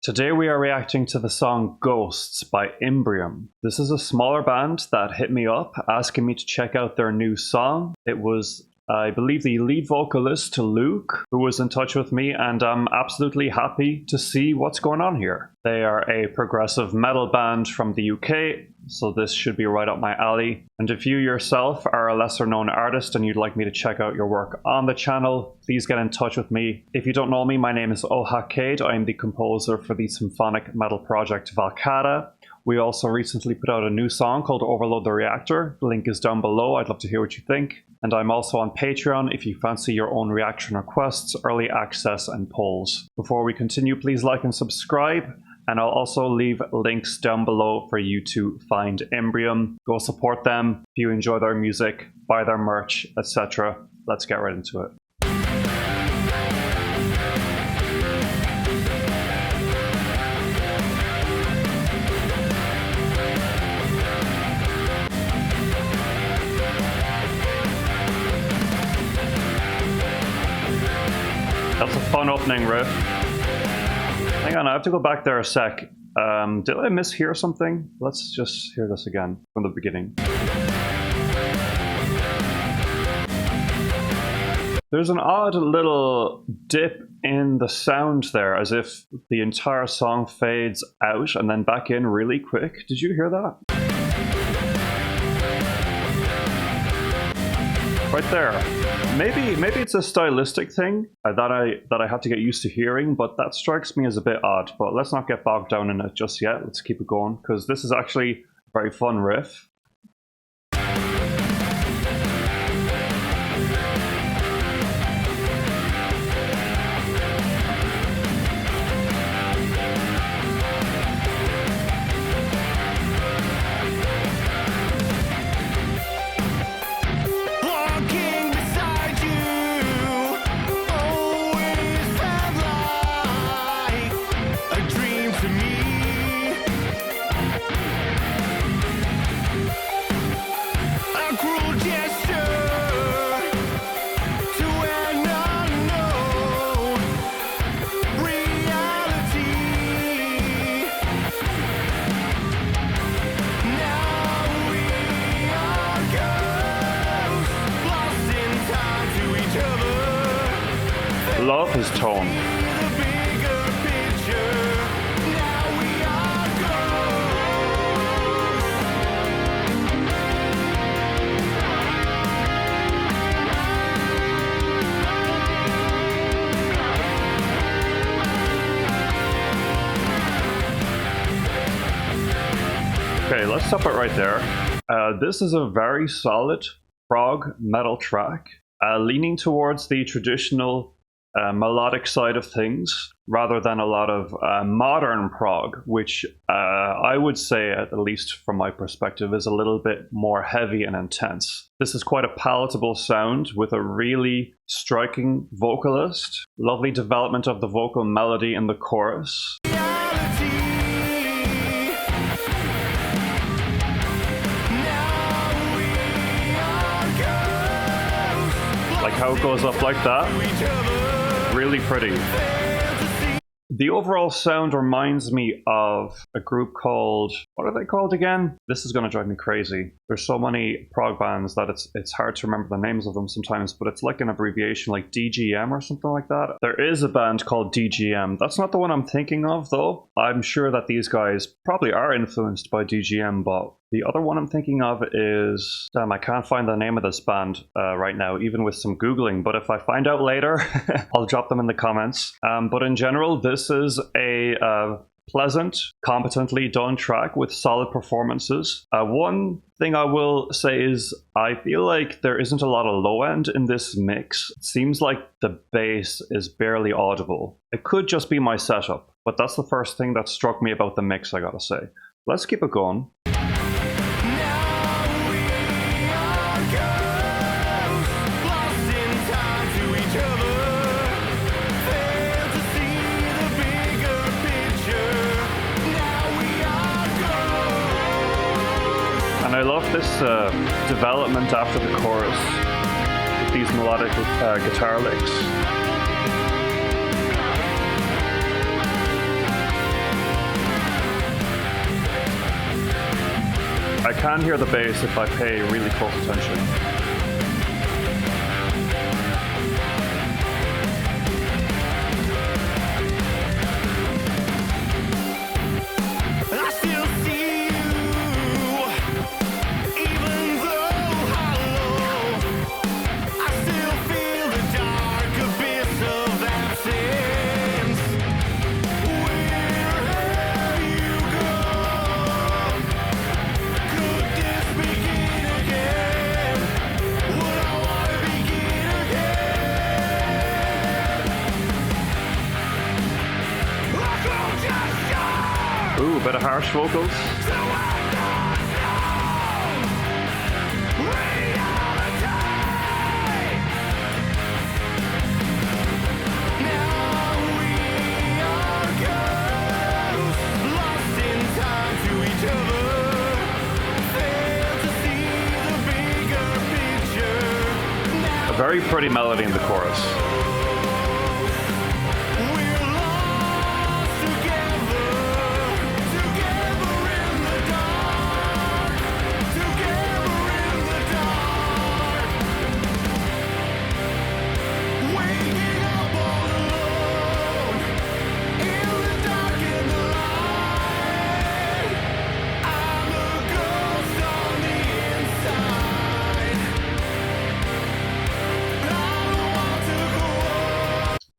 Today we are reacting to the song Ghosts by Imbrium. This is a smaller band that hit me up asking me to check out their new song. It was, I believe, the lead vocalist, Luke, who was in touch with me, and I'm absolutely happy to see what's going on here. They are a progressive metal band from the UK, so this should be right up my alley. And if you yourself are a lesser known artist and you'd like me to check out your work on the channel, please get in touch with me. If you don't know me, my name is Ohakade. I am the composer for the symphonic metal project Valkata. We also recently put out a new song called Overload the Reactor. The link is down below. I'd love to hear what you think. And I'm also on Patreon if you fancy your own reaction requests, early access, and polls. Before we continue, please like and subscribe. And I'll also leave links down below for you to find Imbrium. Go support them. If you enjoy their music, buy their merch, etc. Let's get right into it. That's a fun opening riff. Hang on, I have to go back there a sec. Did I mishear something? Let's just hear this again from the beginning. There's an odd little dip in the sound there, as if the entire song fades out and then back in really quick. Did you hear that? Right there. Maybe it's a stylistic thing that I have to get used to hearing, but that strikes me as a bit odd. But let's not get bogged down in it just yet. Let's keep it going, because this is actually a very fun riff. Love his tone. Okay, let's stop it right there. This is a very solid prog metal track, leaning towards the traditional melodic side of things rather than a lot of modern prog, which I would say, at least from my perspective, is a little bit more heavy and intense. This is quite a palatable sound with a really striking vocalist, lovely development of the vocal melody in the chorus. Like how it goes up like that. Really pretty. The overall sound reminds me of a group called, what are they called again? This is going to drive me crazy. There's so many prog bands that it's hard to remember the names of them sometimes, but it's like an abbreviation, like DGM or something like that. There is a band called DGM. That's not the one I'm thinking of, though. I'm sure that these guys probably are influenced by DGM, but the other one I'm thinking of is, damn, I can't find the name of this band right now, even with some Googling, but if I find out later, I'll drop them in the comments. But in general, this is a pleasant, competently done track with solid performances. One thing I will say is I feel like there isn't a lot of low end in this mix. It seems like the bass is barely audible. It could just be my setup, but that's the first thing that struck me about the mix, I gotta say. Let's keep it going. And I love this development after the chorus with these melodic guitar licks. I can hear the bass if I pay really close attention. Ooh, a bit of harsh vocals. A very pretty melody in the chorus.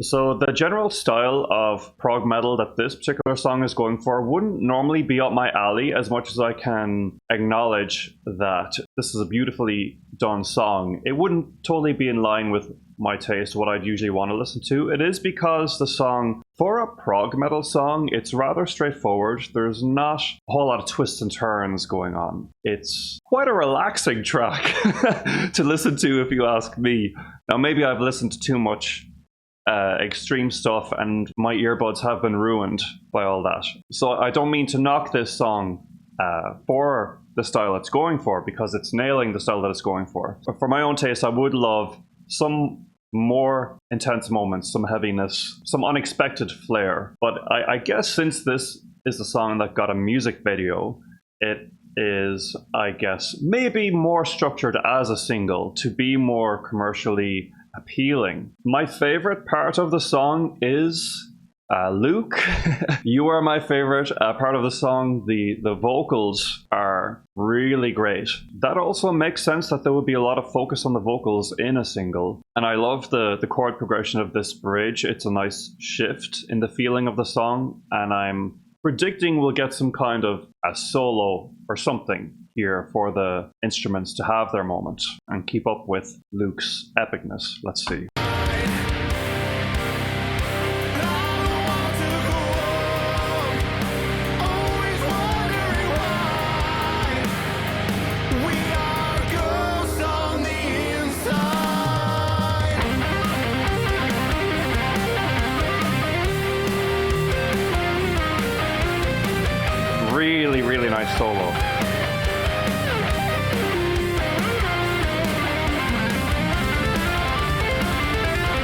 So the general style of prog metal that this particular song is going for wouldn't normally be up my alley, as much as I can acknowledge that this is a beautifully done song. It wouldn't totally be in line with my taste, what I'd usually want to listen to. It is because the song, for a prog metal song, it's rather straightforward. There's not a whole lot of twists and turns going on. It's quite a relaxing track to listen to, if you ask me. Now, maybe I've listened to too much extreme stuff and my earbuds have been ruined by all that. So I don't mean to knock this song for the style it's going for, because it's nailing the style that it's going for. But for my own taste, I would love some more intense moments, some heaviness, some unexpected flair. But I guess since this is the song that got a music video, it is, I guess, maybe more structured as a single to be more commercially appealing. My favorite part of the song is Luke. You are my favorite part of the song. The vocals are really great. That also makes sense that there would be a lot of focus on the vocals in a single. And I love the chord progression of this bridge. It's a nice shift in the feeling of the song, and I'm predicting we'll get some kind of a solo or something here for the instruments to have their moment and keep up with Luke's epicness. Let's see. Really, really nice solo.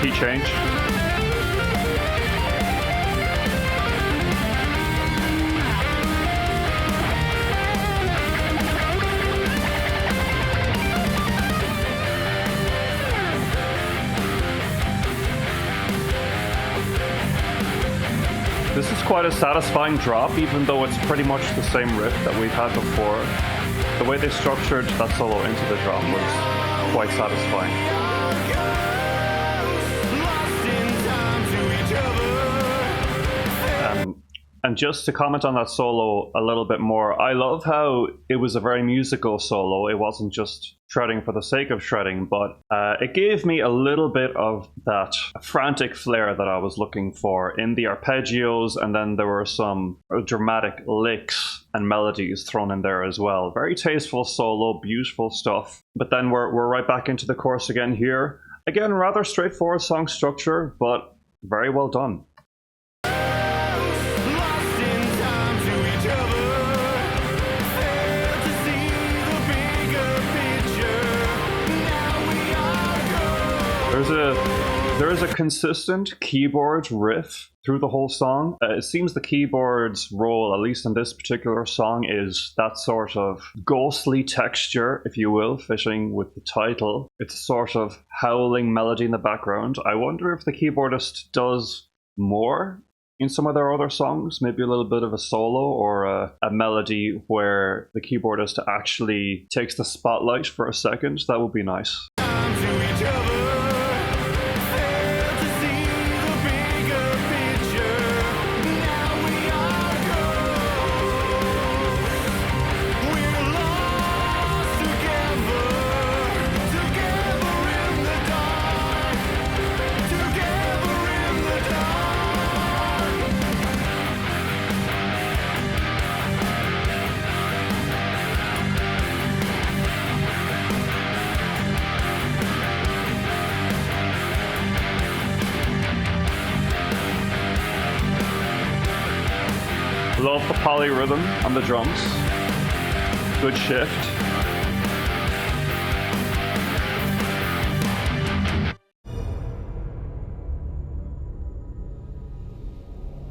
Key change. This is quite a satisfying drop, even though it's pretty much the same riff that we've had before. The way they structured that solo into the drop was quite satisfying. And just to comment on that solo a little bit more, I love how it was a very musical solo. It wasn't just shredding for the sake of shredding, but it gave me a little bit of that frantic flair that I was looking for in the arpeggios, and then there were some dramatic licks and melodies thrown in there as well. Very tasteful solo, beautiful stuff. But then we're right back into the chorus again here. Again, rather straightforward song structure, but very well done. There's a There is a consistent keyboard riff through the whole song. It seems the keyboard's role, at least in this particular song, is that sort of ghostly texture, if you will, fitting with the title. It's a sort of howling melody in the background. I wonder if the keyboardist does more in some of their other songs, maybe a little bit of a solo or a melody where the keyboardist actually takes the spotlight for a second. That would be nice. Love the polyrhythm on the drums. Good shift.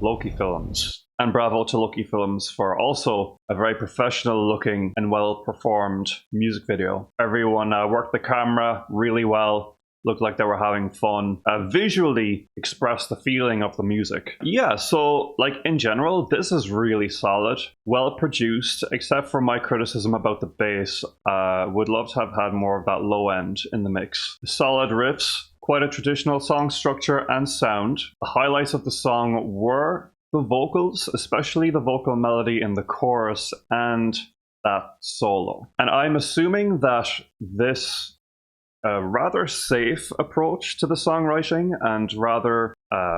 Loki Films. And bravo to Loki Films for also a very professional looking and well performed music video. Everyone worked the camera really well. Looked like they were having fun. Visually expressed the feeling of the music. Yeah, so like in general, this is really solid. Well produced, except for my criticism about the bass. Would love to have had more of that low end in the mix. Solid riffs, quite a traditional song structure and sound. The highlights of the song were the vocals, especially the vocal melody in the chorus and that solo. And I'm assuming that this rather safe approach to the songwriting and rather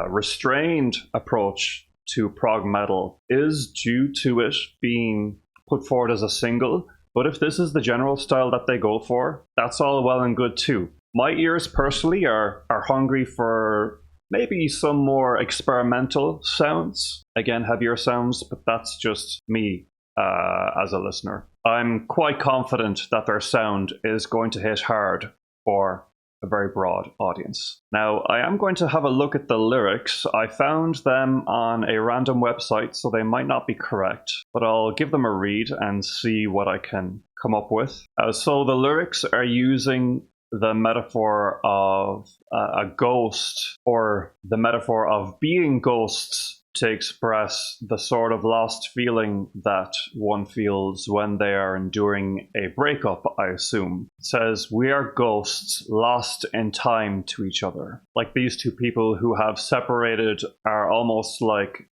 restrained approach to prog metal is due to it being put forward as a single. But if this is the general style that they go for, that's all well and good too. My ears personally are hungry for maybe some more experimental sounds. Again, heavier sounds, but that's just me as a listener. I'm quite confident that their sound is going to hit hard for a very broad audience. Now, I am going to have a look at the lyrics. I found them on a random website, so they might not be correct, but I'll give them a read and see what I can come up with. So the lyrics are using the metaphor of a ghost, or the metaphor of being ghosts, to express the sort of lost feeling that one feels when they are enduring a breakup, I assume. It says, "We are ghosts lost in time to each other." Like these two people who have separated are almost like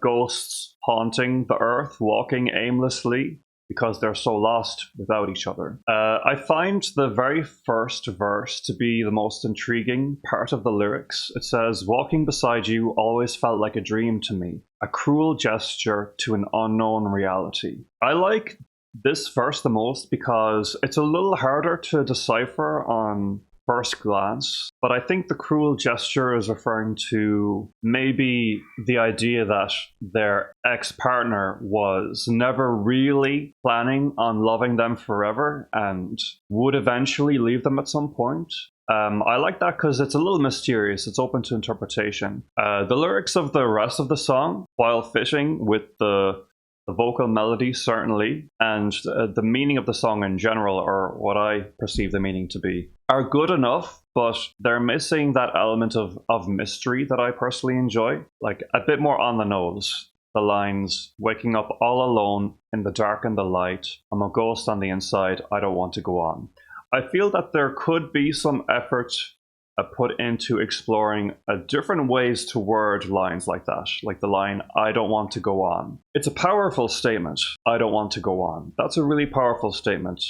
ghosts haunting the earth, walking aimlessly because they're so lost without each other. I find the very first verse to be the most intriguing part of the lyrics. It says, "Walking beside you always felt like a dream to me, a cruel gesture to an unknown reality." I like this verse the most because it's a little harder to decipher on first glance, but I think the cruel gesture is referring to maybe the idea that their ex-partner was never really planning on loving them forever and would eventually leave them at some point. I like that because it's a little mysterious. It's open to interpretation. The lyrics of the rest of the song, while fitting with the vocal melody, certainly, and the meaning of the song in general, or what I perceive the meaning to be, are good enough, but they're missing that element of mystery that I personally enjoy. Like a bit more on the nose. The lines, "Waking up all alone in the dark and the light. I'm a ghost on the inside. I don't want to go on." I feel that there could be some effort put into exploring different ways to word lines like that. Like the line, "I don't want to go on." It's a powerful statement. I don't want to go on. That's a really powerful statement.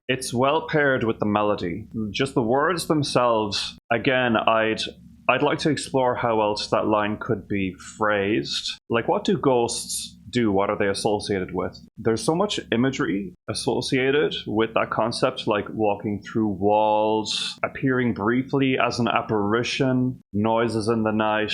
It's well paired with the melody. Just the words themselves, again, I'd like to explore how else that line could be phrased. Like, what do ghosts do? What are they associated with? There's so much imagery associated with that concept, like walking through walls, appearing briefly as an apparition, noises in the night.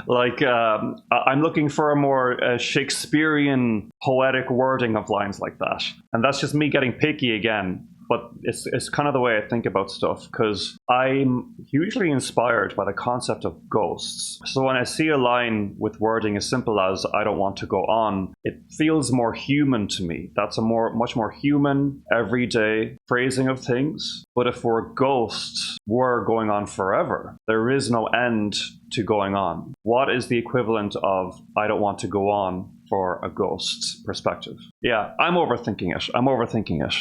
I'm looking for a more Shakespearean poetic wording of lines like that. And that's just me getting picky again. but it's kind of the way I think about stuff, because I'm hugely inspired by the concept of ghosts. So when I see a line with wording as simple as "I don't want to go on," it feels more human to me. That's a much more human, everyday phrasing of things. But if we're ghosts, we're going on forever. There is no end to going on. What is the equivalent of "I don't want to go on" for a ghost perspective? Yeah, I'm overthinking it.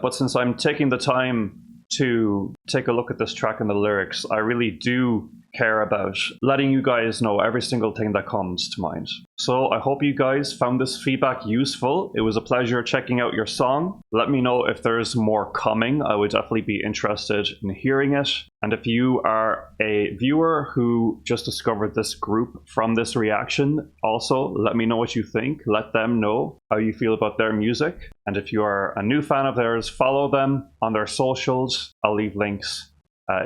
But since I'm taking the time to take a look at this track and the lyrics, I really do care about letting you guys know every single thing that comes to mind. So I hope you guys found this feedback useful. It was a pleasure checking out your song. Let me know if there's more coming. I would definitely be interested in hearing it. And if you are a viewer who just discovered this group from this reaction, also let me know what you think. Let them know how you feel about their music. And if you are a new fan of theirs, follow them on their socials. I'll leave links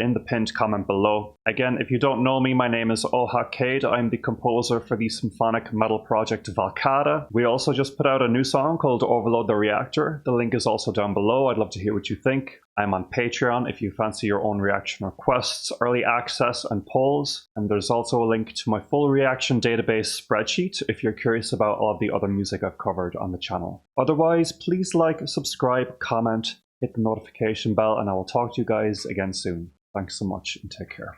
in the pinned comment below. Again, if you don't know me, my name is Ohak Cade. I'm the composer for the symphonic metal project Valkada. We also just put out a new song called Overload the Reactor. The link is also down below. I'd love to hear what you think. I'm on Patreon if you fancy your own reaction requests, early access, and polls. And there's also a link to my full reaction database spreadsheet if you're curious about all of the other music I've covered on the channel. Otherwise, please like, subscribe, comment, hit the notification bell, and I will talk to you guys again soon. Thanks so much and take care.